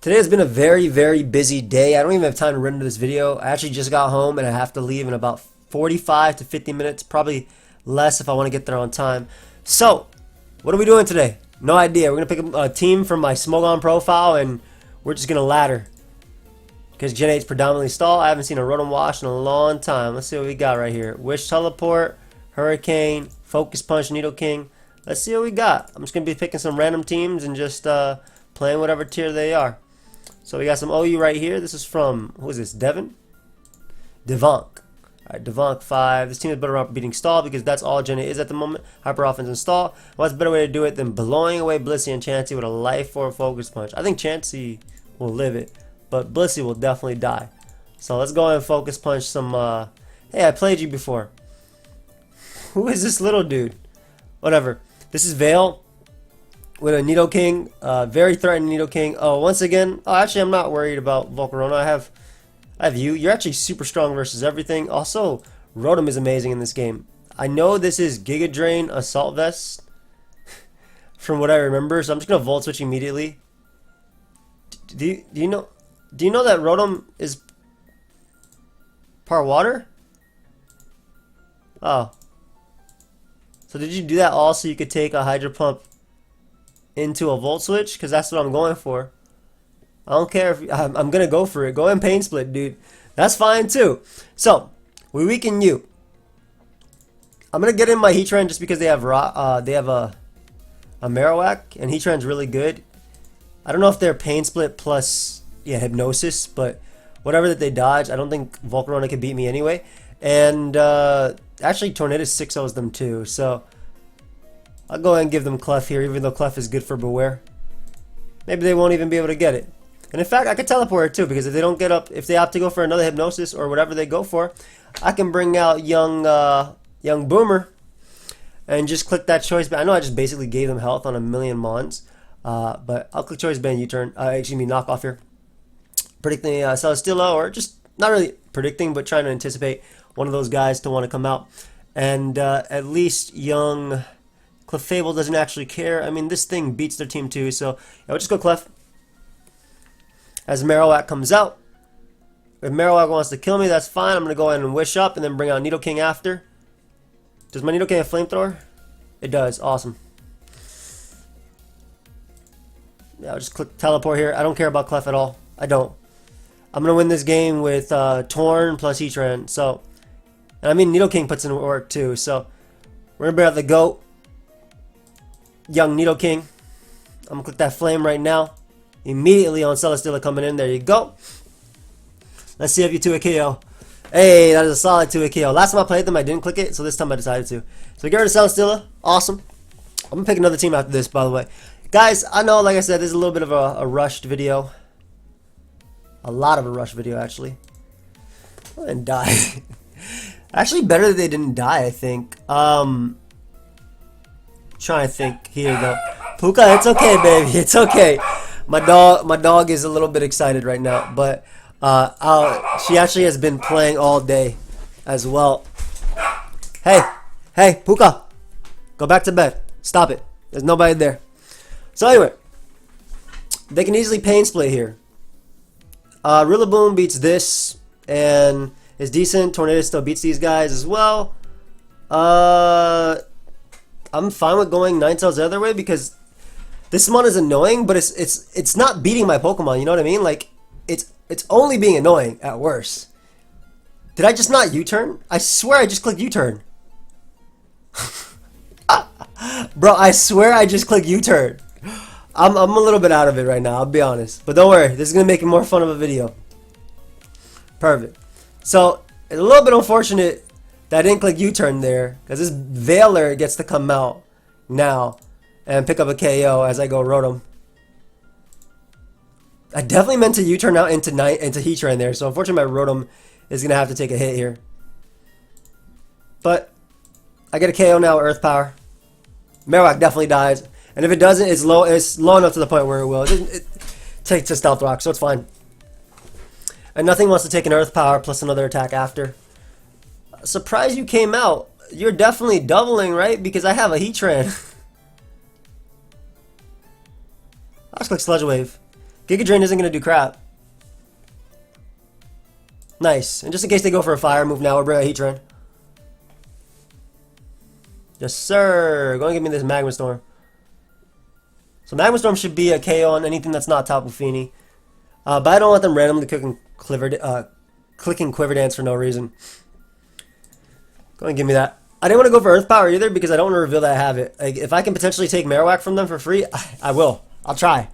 Today has been a very busy day. I don't even have time to render this video. I actually just got home and I have to leave in about 45 to 50 minutes, probably less if I want to get there on time. So, what are we doing today? No idea. We're going to pick a team from my Smogon profile and we're just going to ladder. Because Gen 8's predominantly stall. I haven't seen a Rotom Wash in a long time. Let's see what we got right here. Wish Teleport, Hurricane, Focus Punch, Nidoking. Let's see what we got. I'm just going to be picking some random teams and just playing whatever tier they are. So we got some OU right here. This is from, who is this, Devon? Devonk. Alright, Devonk 5. This team is better off beating Stall because that's all Gen 8 is at the moment. Hyper Offense and Stall. What's a better way to do it than blowing away Blissey and Chansey with a Life Orb Focus Punch? I think Chansey will live it, but Blissey will definitely die. So let's go ahead and Focus Punch some, hey, I played you before. Who is this little dude? Whatever. This is Veil with a Nidoking, very threatening Nidoking. Oh, once again, actually I'm not worried about Volcarona. I have you. You're actually super strong versus everything. Also, Rotom is amazing in this game. I know this is Giga Drain Assault Vest from what I remember, so I'm just gonna Volt Switch immediately. Do you know that Rotom is par water? Oh. So did you do that all so you could take a Hydro Pump into a Volt Switch? Because that's what I'm going for. I don't care if I'm gonna go for it. Go in Pain Split, dude. That's fine too. So we weaken you. I'm gonna get in my Heatran just because they have a Marowak and Heatran's really good. I don't know if they're Pain Split plus Hypnosis, but whatever that they dodge, I don't think Volcarona can beat me anyway. And actually Tornadus 6-0s them too. So I'll go ahead and give them Clef here, even though Clef is good for Beware. Maybe they won't even be able to get it. And in fact, I could teleport it too, because if they don't get up, if they opt to go for another Hypnosis or whatever they go for, I can bring out young Boomer and just click that choice band. I know I just basically gave them health on a million Mons, but I'll click choice band U-turn. Excuse me, knock off here. Predicting Celesteela, or just not really predicting, but trying to anticipate one of those guys to want to come out. And at least young Clefable doesn't actually care. I mean, this thing beats their team too, so I'll just go Clef. As Marowak comes out, if Marowak wants to kill me, that's fine. I'm going to go ahead and Wish up and then bring out Nidoking after. Does my Nidoking have Flamethrower? It does. Awesome. Yeah, I'll just click Teleport here. I don't care about Clef at all. I don't. I'm going to win this game with Torn plus Heatran. So, and I mean, Nidoking puts in work too. So, we're going to bring out the GOAT. Young Nidoking. I'm going to click that Flame right now. Immediately on Celesteela coming in. There you go. Let's see if you 2 a KO. Hey, that is a solid 2 a KO. Last time I played them, I didn't click it, so this time I decided to. So get rid of Celesteela. Awesome. I'm going to pick another team after this, by the way. Guys, I know, like I said, this is a little bit of a rushed video. A lot of a rushed video, actually. And die. Actually, better that they didn't die, I think. Trying to think. Here you go. Puka, it's okay, baby. It's okay. My dog is a little bit excited right now, but she actually has been playing all day as well. Hey, Puka, go back to bed. Stop it. There's nobody there. So anyway, they can easily Pain Split here. Rillaboom beats this and is decent. Tornado still beats these guys as well. I'm fine with going Ninetales the other way because this mon is annoying, but it's not beating my Pokemon. You know what I mean? Like it's only being annoying at worst. Did I just not U-turn? I swear I just clicked U-turn. Bro, I swear I just clicked U-turn. I'm a little bit out of it right now, I'll be honest. But don't worry, this is going to make it more fun of a video. Perfect. So, it's a little bit unfortunate that I didn't click U-turn there, because this Veiler gets to come out now and pick up a KO as I go Rotom. I definitely meant to U-turn out into Heatran there, so unfortunately my Rotom is going to have to take a hit here. But, I get a KO now with Earth Power. Marowak definitely dies. And if it doesn't, it's low enough to the point where it will. It takes a Stealth Rock, so it's fine. And nothing wants to take an Earth Power plus another attack after. Surprised you came out. You're definitely doubling, right? Because I have a Heatran. I'll just click Sludge Wave. Giga Drain isn't going to do crap. Nice. And just in case they go for a fire move now, we'll bring out Heatran. Yes, sir. Go and give me this Magma Storm. So Magma Storm should be a KO on anything that's not Tapu Fini. But I don't want them randomly clicking Quiver Dance for no reason. Go and give me that. I didn't want to go for Earth Power either because I don't want to reveal that I have it. Like, if I can potentially take Marowak from them for free, I will. I'll try.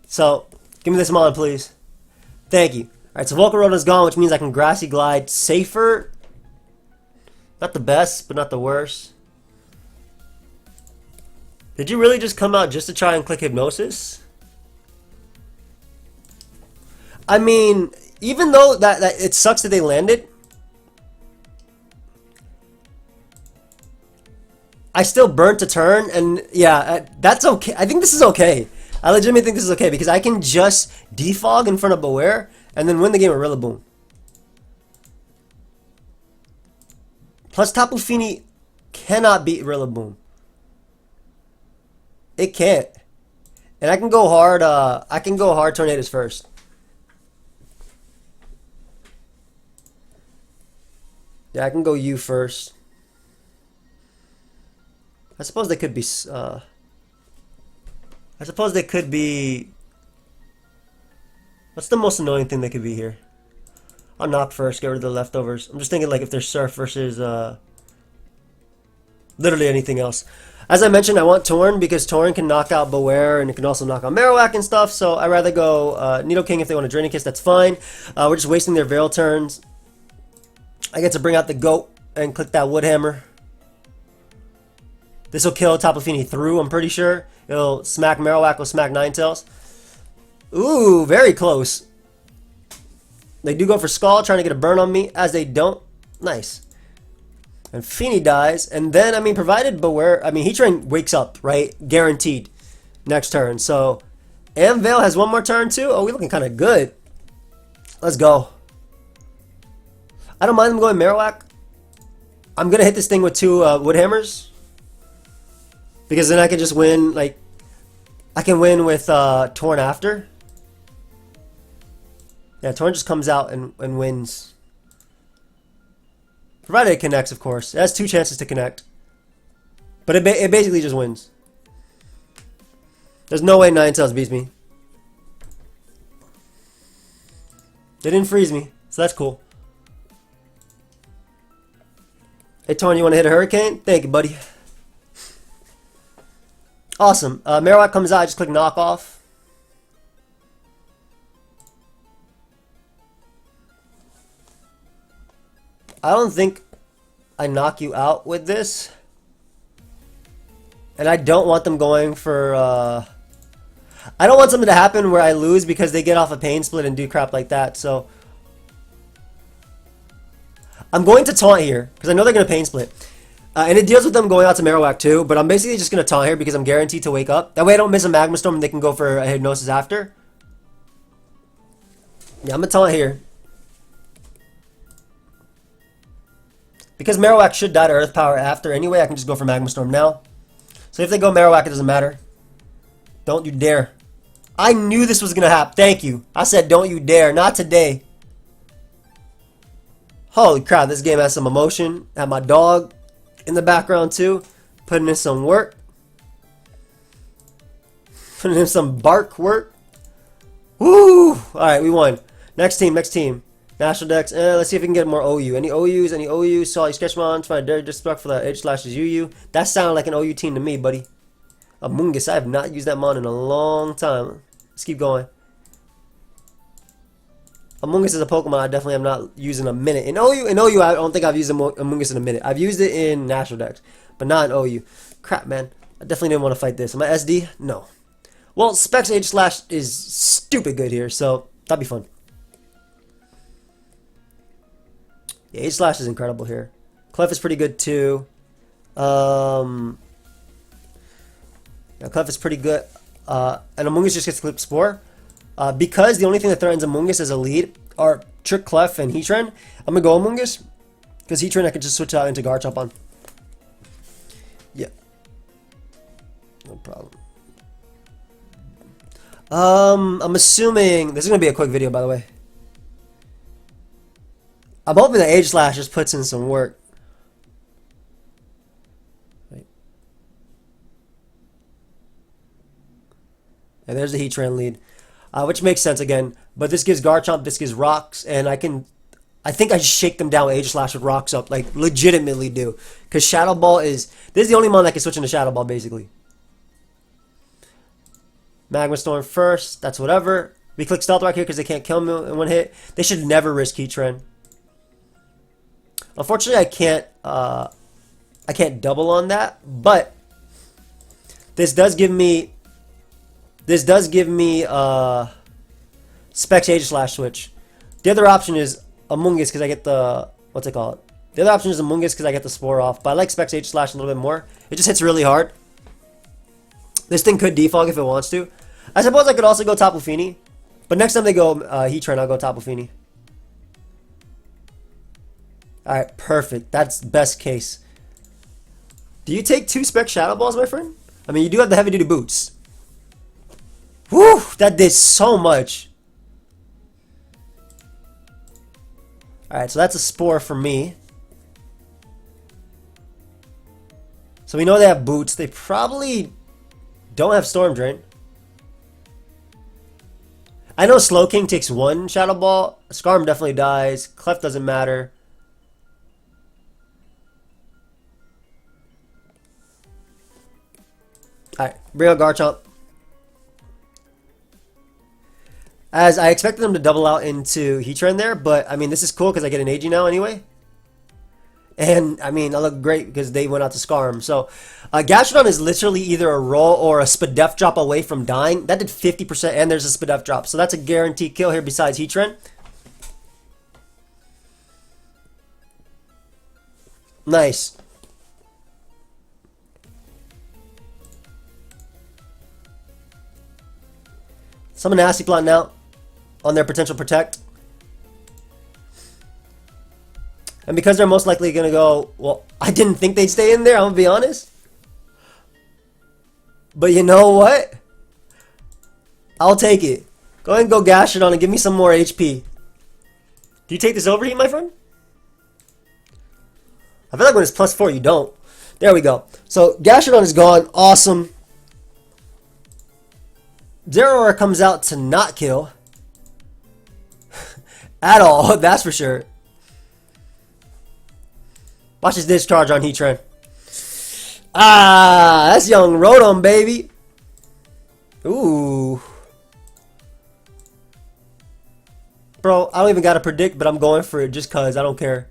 So, give me this Mon, please. Thank you. Alright, so Volcarona is gone, which means I can Grassy Glide safer. Not the best, but not the worst. Did you really just come out just to try and click Hypnosis? I mean, even though that it sucks that they landed, I still burnt a turn, and yeah, that's okay. I think this is okay. I legitimately think this is okay because I can just defog in front of Beware and then win the game with Rillaboom. Plus, Tapu Fini cannot beat Rillaboom. It can't. And I can go hard. I can go hard Tornadus first. Yeah, I can go you first. I suppose they could be. I suppose they could be. What's the most annoying thing they could be here? I'll knock first. Get rid of the leftovers. I'm just thinking like if there's Surf versus literally anything else. As I mentioned, I want Torn because Torn can knock out Beware and it can also knock out Marowak and stuff. So I'd rather go Nidoking if they want to Draining Kiss. That's fine. We're just wasting their Veil turns. I get to bring out the Goat and click that Wood Hammer. This will kill Tapu Fini through, I'm pretty sure. It'll smack Marowak, will smack Ninetales. Ooh, very close. They do go for Skull, trying to get a burn on me. As they don't. Nice. And Fini dies. And then, I mean, provided Beware... I mean, Heatran wakes up, right? Guaranteed. Next turn. So, and Veil has one more turn, too. Oh, we're looking kind of good. Let's go. I don't mind them going Marowak. I'm going to hit this thing with two Wood Hammers. Because then I can just win, like... I can win with Torn after. Yeah, Torn just comes out and wins. Provided it connects, of course. It has two chances to connect. But it basically just wins. There's no way Ninetales beats me. They didn't freeze me, so that's cool. Hey, Torn, you want to hit a Hurricane? Thank you, buddy. Awesome. Marowak comes out, I just click Knock Off. I don't think I knock you out with this. And I don't want them going for... I don't want something to happen where I lose because they get off a Pain Split and do crap like that, so... I'm going to taunt here, because I know they're going to Pain Split. And it deals with them going out to Marowak too, but I'm basically just going to taunt here because I'm guaranteed to wake up. That way I don't miss a Magma Storm and they can go for a Hypnosis after. Yeah, I'm going to taunt here. Because Marowak should die to Earth Power after anyway, I can just go for Magma Storm now. So if they go Marowak, it doesn't matter. Don't you dare. I knew this was going to happen. Thank you. I said don't you dare. Not today. Holy crap, this game has some emotion. I have my dog in the background too, putting in some work, putting in some bark work. Woo! All right, we won. Next team. National Dex. Let's see if we can get more OU. Any OUs? Any OUs? Solid Sketchmon. Find Dare Disrespect for that Aegislash is UU. That sounded like an OU team to me, buddy. Amoonguss. I have not used that mon in a long time. Let's keep going. Amoonguss is a Pokemon I definitely am not using a minute. In OU, I don't think I've used Amoonguss in a minute. I've used it in National Dex, but not in OU. Crap, man. I definitely didn't want to fight this. Am I SD? No. Well, Specs Aegislash is stupid good here, so that'd be fun. Yeah, Aegislash is incredible here. Clef is pretty good too. Yeah, Clef is pretty good. And Amoonguss just gets Clip Spore. Because the only thing that threatens Amoonguss as a lead are Trick, Clef, and Heatran, I'm going to go Amoonguss. Because Heatran I can just switch out into Garchomp on. Yeah. No problem. I'm assuming this is gonna be a quick video, by the way. I'm hoping that Aegislash just puts in some work. And there's the Heatran lead, which makes sense again. But this gives Garchomp, this gives Rocks, and I think I just shake them down with Aegislash with Rocks up, like legitimately do. Because Shadow Ball this is the only mon that can switch into Shadow Ball, basically. Magma Storm first, that's whatever. We click Stealth Rock here because they can't kill me in one hit. They should never risk Heatran. Unfortunately, I can't double on that, but this does give me Specs Aegislash switch. The other option is Amoonguss because I get the what's it called? The other option is Amoonguss because I get the Spore off, but I like Specs Aegislash a little bit more. It just hits really hard. This thing could defog if it wants to. I suppose I could also go Tapu Fini, but next time they go Heatran, I'll go Tapu Fini. Alright, perfect. That's best case. Do you take 2 Spec Shadow Balls, my friend? I mean, you do have the heavy duty boots. Whew, that did so much. Alright, so that's a Spore for me. So we know they have boots. They probably don't have Storm Drain. I know Slowking takes 1 Shadow Ball. Skarm definitely dies. Clef doesn't matter. Alright, bring out Garchomp. As I expected them to double out into Heatran there, but I mean, this is cool because I get an Agi now anyway. And I mean, I look great because they went out to Skarm. So, Gastrodon is literally either a roll or a Spadef drop away from dying. That did 50%, and there's a Spadef drop. So that's a guaranteed kill here besides Heatran. Nice. Summon Nasty Plot now on their potential Protect. And because they're most likely going to go, well, I didn't think they'd stay in there, I'm going to be honest. But you know what? I'll take it. Go ahead and go Gastrodon and give me some more HP. Do you take this overheat, my friend? I feel like when it's +4, you don't. There we go. So Gastrodon is gone. Awesome. Zeraora comes out to not kill. At all, that's for sure. Watch his discharge on Heatran. Ah, that's young Rotom, baby. Ooh. Bro, I don't even gotta predict, but I'm going for it just cause I don't care.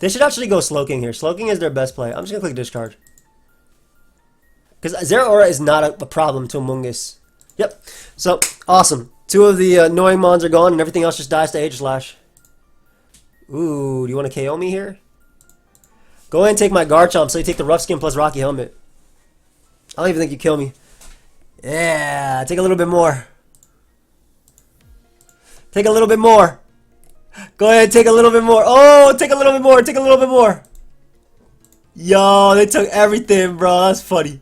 They should actually go Slowking here. Slowking is their best play. I'm just gonna click discharge. Because Zeraora is not a problem to Amoonguss. Yep. So, awesome. 2 of the annoying mons are gone and everything else just dies to Aegislash. Ooh, do you want to KO me here? Go ahead and take my Garchomp so you take the Rough Skin plus Rocky Helmet. I don't even think you kill me. Yeah, take a little bit more. Take a little bit more. Go ahead, take a little bit more. Oh, take a little bit more. Take a little bit more. Yo, they took everything, bro. That's funny.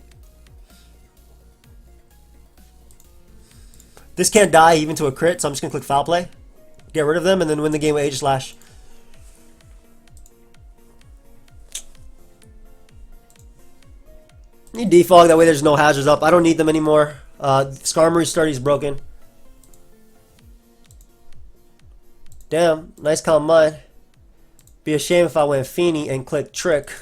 This can't die even to a crit, so I'm just going to click Foul Play. Get rid of them and then win the game with Aegislash. Need defog, that way there's no hazards up. I don't need them anymore. Skarmory's Sturdy's broken. Damn, nice calm mind. Be a shame if I went Fini and click Trick.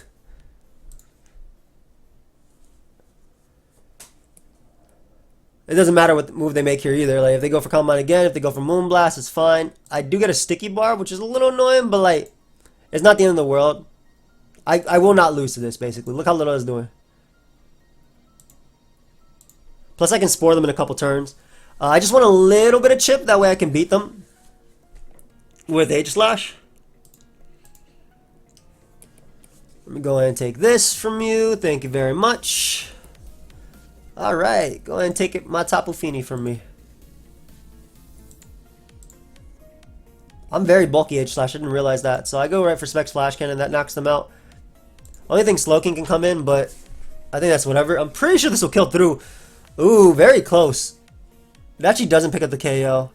It doesn't matter what move they make here either. Like if they go for Calm Mind again, if they go for Moonblast, it's fine. I do get a Sticky Bar, which is a little annoying, but like, it's not the end of the world. I will not lose to this, basically. Look how little it's doing. Plus I can Spore them in a couple turns. I just want a little bit of chip, that way I can beat them with Aegislash. Let me go ahead and take this from you. Thank you very much. Alright, go ahead and take my Tapu Fini from me. I'm very bulky Aegislash, I didn't realize that. So I go right for Specs Flash Cannon, that knocks them out. Only thing Slowking can come in, but I think that's whatever. I'm pretty sure this will kill through. Ooh, very close. It actually doesn't pick up the KO.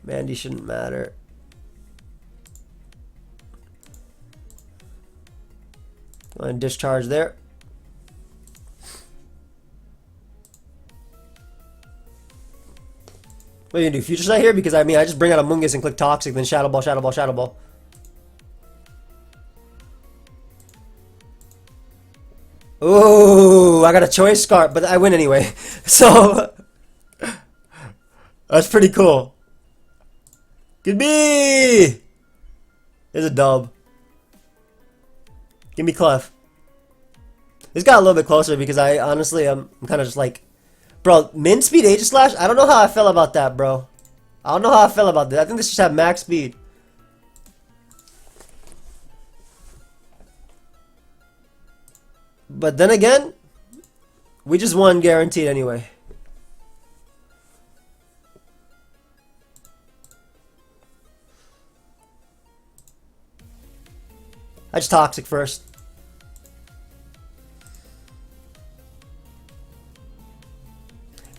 Mandy shouldn't matter. Go ahead and discharge there. What are you gonna do? Future Sight here? Because I mean, I just bring out a Mungus and click Toxic, then Shadow Ball, Shadow Ball, Shadow Ball. Ooh, I got a choice scarf, but I win anyway. So that's pretty cool. Give me. There's a dub. Give me Clef. This got a little bit closer because I honestly I'm kind of just like, bro, min speed Aegislash. I don't know how I felt about that, bro. I don't know how I felt about that. I think this should have max speed. But then again, we just won guaranteed anyway. I just Toxic first.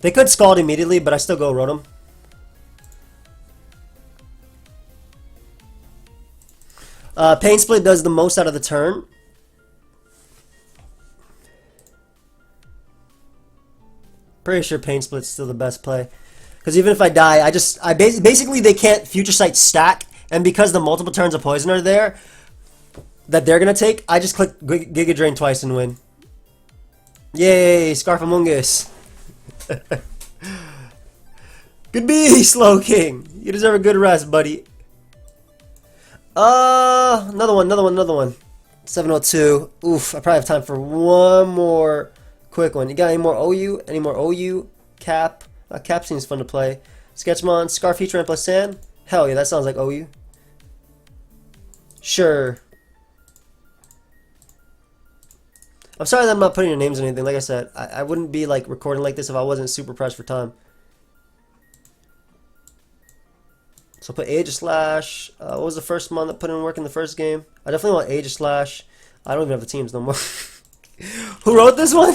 They could Scald immediately, but I still go Rotom. Pain Split does the most out of the turn. Pretty sure Pain Split's still the best play. Because even if I die, basically they can't Future Sight stack, and because the multiple turns of Poison are there, that they're gonna take, I just click Giga Drain twice and win. Yay, Scarfamungus. Good B, Slow King. You deserve a good rest, buddy. Another one. 702. Oof, I probably have time for one more quick one. You got any more OU? Any more OU? Cap? Cap seems fun to play. Sketchmon, Scarf Heatran plus Sand? Hell yeah, that sounds like OU. Sure. I'm sorry that I'm not putting your names or anything. Like I said, I wouldn't be like recording like this if I wasn't super pressed for time. So put Aegislash. What was the first mon that put in work in the first game? I definitely want Aegislash. I don't even have the teams no more. Who wrote this one?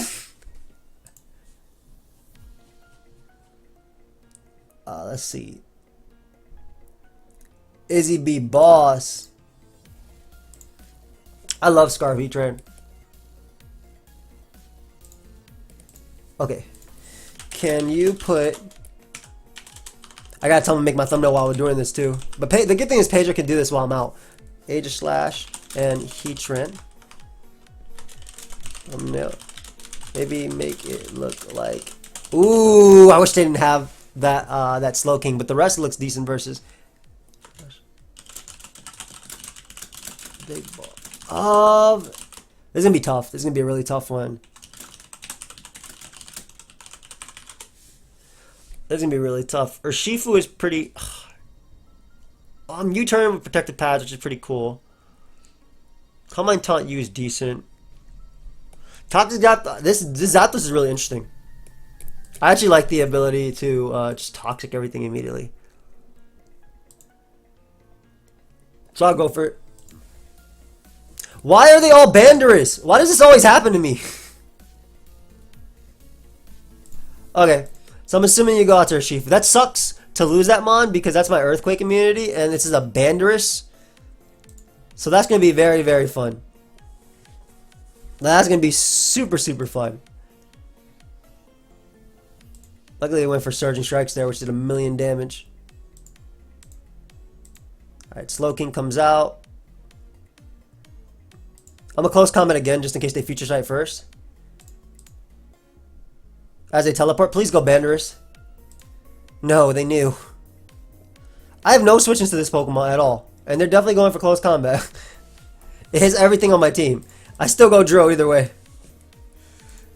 Let's see. Izzy B. Boss. I love Scarf Heatran. Okay. Can you put... I gotta tell him to make my thumbnail while we're doing this too. But the good thing is Pedro can do this while I'm out. Aegislash and Heatran. Thumbnail. Maybe make it look like... Ooh, I wish they didn't have that that Slow King, but the rest looks decent versus... Big ball. This is gonna be tough. This is gonna be a really tough one. This is gonna be really tough. Urshifu is pretty. U-turn with protected pads, which is pretty cool. Calm Mind Taunt U is decent. Toxic Zapdos. This Zapdos is really interesting. I actually like the ability to just toxic everything immediately. So I'll go for it. Why are they all Banderous? Why does this always happen to me? Okay. So I'm assuming you go out to Urshifu. That sucks to lose that mon because that's my Earthquake immunity and this is a Banderous. So that's going to be very, very fun. That's going to be super, super fun. Luckily they went for Surging Strikes there, which did 1,000,000 damage. Alright, Slow King comes out. I'm a close combat again just in case they Future Sight first. As they teleport, please go Banderous. No, they knew. I have no switches to this Pokemon at all. And they're definitely going for close combat. It hits everything on my team. I still go Dro either way.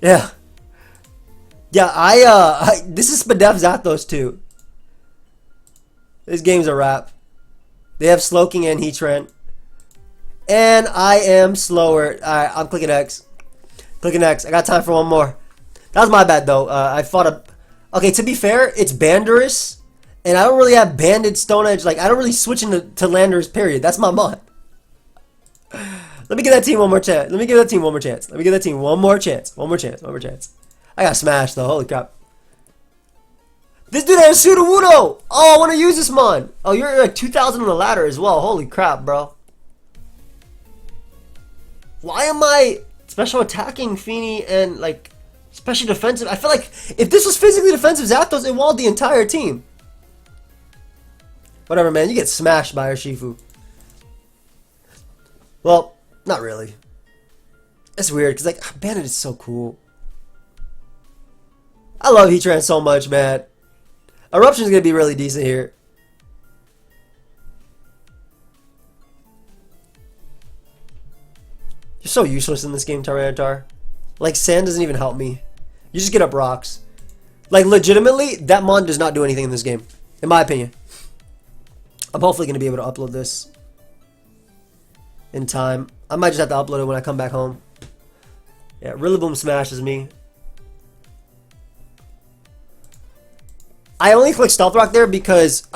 Yeah. Yeah, this is Spadef Zapdos too. This game's a wrap. They have Slowking and Heatran. And I am slower. Alright, I'm clicking X. Clicking X. I got time for one more. That was my bad though. I fought a... Okay, to be fair, it's Banderous. And I don't really have Banded Stone Edge. Like, I don't really switch into Landers, period. That's my mod. Let me give that team one more chance. Let me give that team one more chance. Let me give that team one more chance. One more chance. One more chance. I got smashed though. Holy crap. This dude has Sudowoodo! Oh, I want to use this mon. Oh, you're like 2,000 on the ladder as well. Holy crap, bro. Why am I special attacking Feeny and like special defensive? I feel like if this was physically defensive Zapdos, it walled the entire team. Whatever, man. You get smashed by Urshifu. Well, not really. It's weird because like Bandit is so cool. I love Heatran so much, man. Eruption is going to be really decent here. You're so useless in this game, Tyranitar. Like, sand doesn't even help me. You just get up rocks. Like, legitimately, that mon does not do anything in this game. In my opinion. I'm hopefully going to be able to upload this in time. I might just have to upload it when I come back home. Yeah, Rillaboom smashes me. I only click Stealth Rock there because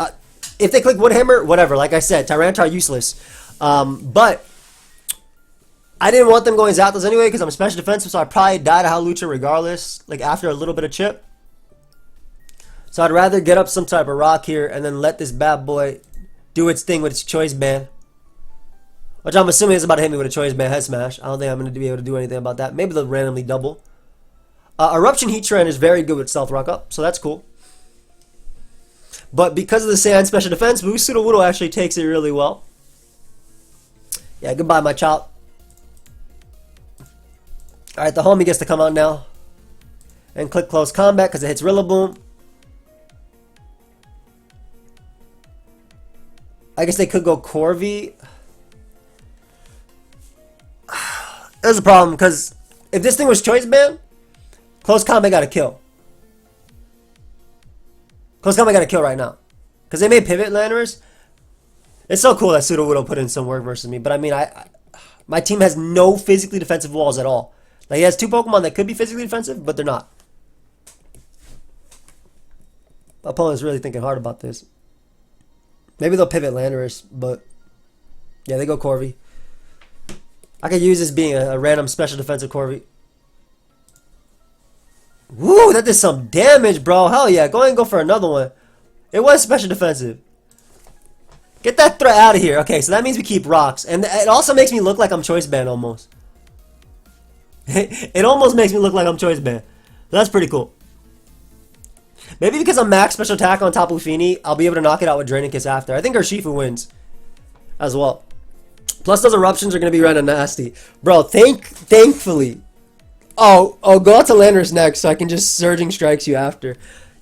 if they click Wood Hammer, whatever. Like I said, Tyranitar useless. But I didn't want them going Zapdos anyway because I'm special defensive, so I probably die to Hawlucha regardless. Like after a little bit of chip. So I'd rather get up some type of rock here and then let this bad boy do its thing with its Choice Band. Which I'm assuming is about to hit me with a Choice Band Head Smash. I don't think I'm going to be able to do anything about that. Maybe they'll randomly double. Eruption Heatran is very good with Stealth Rock up, so that's cool. But because of the Sand special defense boost, Sudowoodo actually takes it really well. Yeah, goodbye, my child. Alright, the homie gets to come out now. And click Close Combat because it hits Rillaboom. I guess they could go Corvi. There's a problem because if this thing was Choice Band, Close Combat got a kill. Close Combat got a kill right now. Because they made Pivot Landers. It's so cool that Sudowoodo put in some work versus me. But I mean, my team has no physically defensive walls at all. Like, he has two Pokemon that could be physically defensive, but they're not. My opponent's really thinking hard about this. Maybe they'll Pivot Landers, but yeah, they go Corvi. I could use this being a random special defensive Corvi. Woo, that did some damage, bro. Hell yeah. Go ahead and go for another one. It was special defensive. Get that threat out of here. Okay, so that means we keep rocks. And it also makes me look like I'm Choice Band almost. It almost makes me look like I'm Choice Band. That's pretty cool. Maybe because I'm max special attack on top of Feeny, I'll be able to knock it out with Draining Kiss after. I think Urshifu wins as well. Plus those eruptions are going to be random nasty. Bro, thankfully. Oh, go out to Landers next so I can just Surging Strikes you after.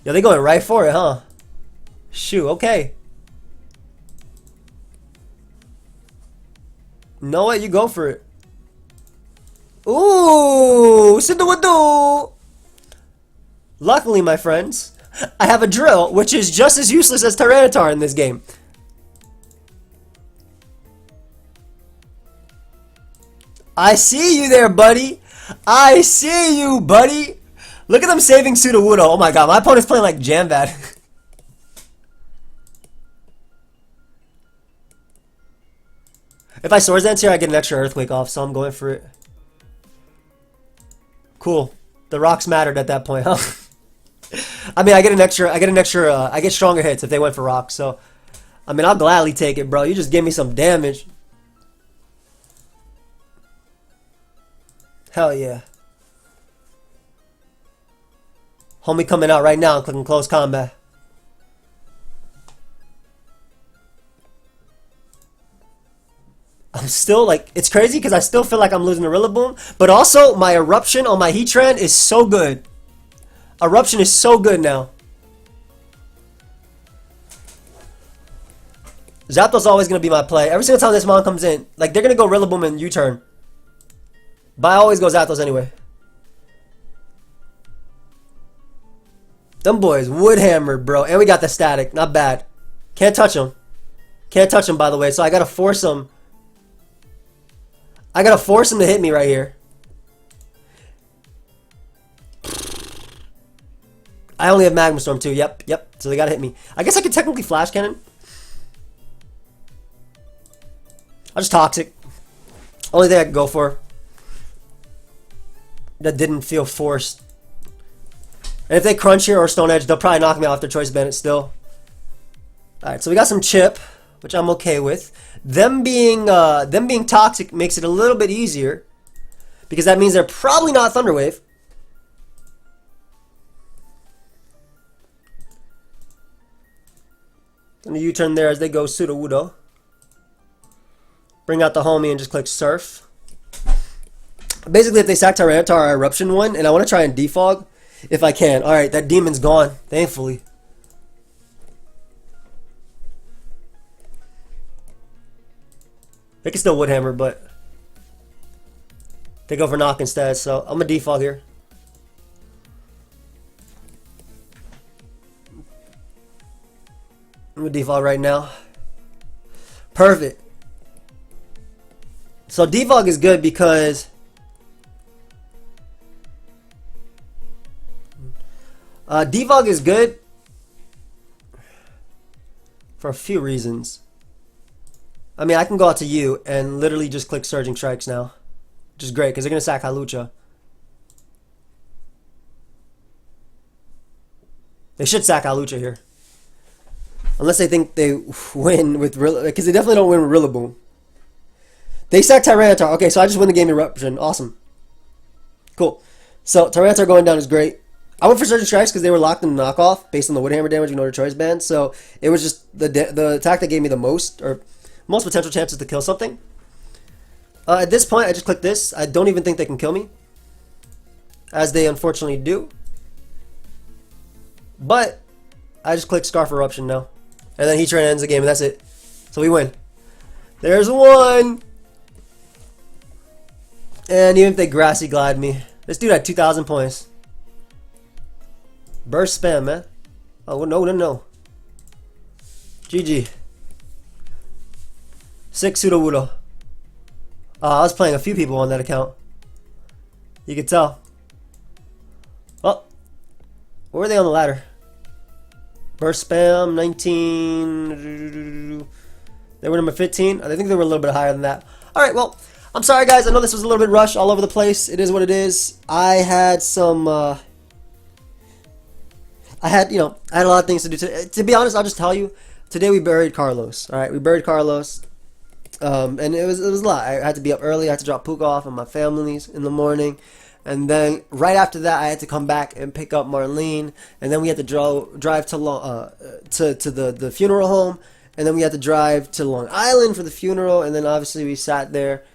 Yo, they going right for it, huh? Shoot, okay. Know what? You go for it. Ooh, Sudowoodo. Luckily, my friends, I have a drill, which is just as useless as Tyranitar in this game. I see you there, buddy. I see you, buddy. Look at them saving Sudowoodo. Oh my god, my opponent's playing like Jambat. If I Swords Dance here, I get an extra Earthquake off, so I'm going for it. Cool. The rocks mattered at that point, huh? I mean, I get stronger hits if they went for rocks, so I mean, I'll gladly take it, bro. You just give me some damage. Hell yeah. Homie coming out right now, clicking Close Combat. I'm still like, it's crazy because I still feel like I'm losing to Rillaboom, but also my Eruption on my Heatran is so good. Eruption is so good now. Zapdos always going to be my play. Every single time this mon comes in, like they're going to go Rillaboom and U-turn. But I always go Zapdos anyway. Them boys wood hammered, bro. And we got the static. Not bad. Can't touch him. Can't touch him, by the way. So I got to force him. I got to force him to hit me right here. I only have Magma Storm too. Yep. So they got to hit me. I guess I could technically Flash Cannon. I'll just Toxic. Only thing I could go for that didn't feel forced. And if they crunch here or Stone Edge, they'll probably knock me off their choice bandit still. Alright, so we got some chip, which I'm okay with. Them being toxic makes it a little bit easier, because that means they're probably not Thunder Wave. And the U-turn there as they go Sudowoodo. Bring out the homie and just click Surf. Basically, if they sack Tyranitar, I Eruption one, and I want to try and defog if I can. Alright, that demon's gone, thankfully. They can still Woodhammer, but they go for knock instead, so I'm going to defog here. I'm going to defog right now. Perfect. So defog is good because defog is good for a few reasons. I mean, I can go out to you and literally just click Surging Strikes now, which is great because they're going to sack Hawlucha. They should sack Hawlucha here. Unless they think they win with Rillaboom, because they definitely don't win with Rillaboom. They sack Tyranitar. Okay, so I just win the game Eruption. Awesome. Cool. So Tyranitar going down is great. I went for Surging Strikes because they were locked in knockoff based on the Woodhammer damage, their choice band. So it was just the attack that gave me the most potential chances to kill something. At this point, I just click this. I don't even think they can kill me, as they unfortunately do. But I just click Scarf Eruption now. And then Heatran ends the game, and that's it. So we win. There's one! And even if they Grassy Glide me, this dude had 2,000 points. Burst spam, man. Oh, no. GG. 6 Sudowoodo. I was playing a few people on that account. You could tell. Oh. Where were they on the ladder? Burst spam, 19. They were number 15. I think they were a little bit higher than that. Alright, well, I'm sorry guys. I know this was a little bit rushed all over the place. It is what it is. I had some, I had a lot of things to do today. To be honest, I'll just tell you. Today we buried Carlos. Alright, we buried Carlos. And it was a lot. I had to be up early. I had to drop Puka off and my families in the morning. And then right after that, I had to come back and pick up Marlene. And then we had to drive to the funeral home. And then we had to drive to Long Island for the funeral. And then obviously we sat there,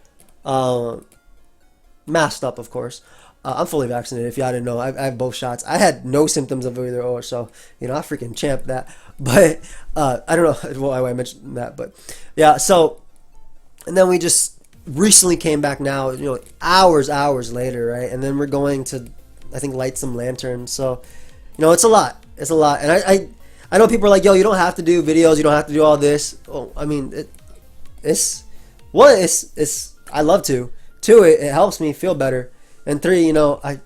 masked up, of course. I'm fully vaccinated. If y'all didn't know, I have both shots. I had no symptoms of either or, so I freaking champed that. But I don't know why I mentioned that, but yeah. So and then we just recently came back now, hours later, right? And then we're going to, I think, light some lanterns. So, it's a lot. It's a lot. And I know people are like, yo, you don't have to do videos. You don't have to do all this. Oh, I mean, it's I love to. Two, it helps me feel better. And three, I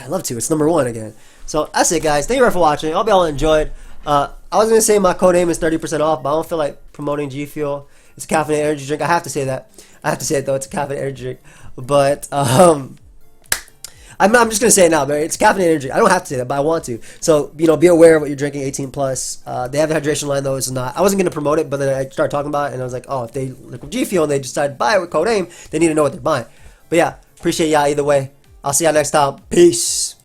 love to. It's number one again. So that's it, guys. Thank you for watching. I hope y'all enjoyed. I was going to say my code name is 30% off, but I don't feel like promoting G Fuel. It's a caffeinated energy drink. I have to say that. I have to say it though. It's a caffeinated energy drink. But I'm just gonna say it now. But it's a caffeinated energy. I don't have to say that, but I want to. So be aware of what you're drinking. 18 plus. They have a hydration line though. It's not. I wasn't gonna promote it, but then I started talking about it, and I was like, oh, if they look with G Fuel and they decide to buy it with code AIM, they need to know what they're buying. But yeah, appreciate y'all either way. I'll see y'all next time. Peace.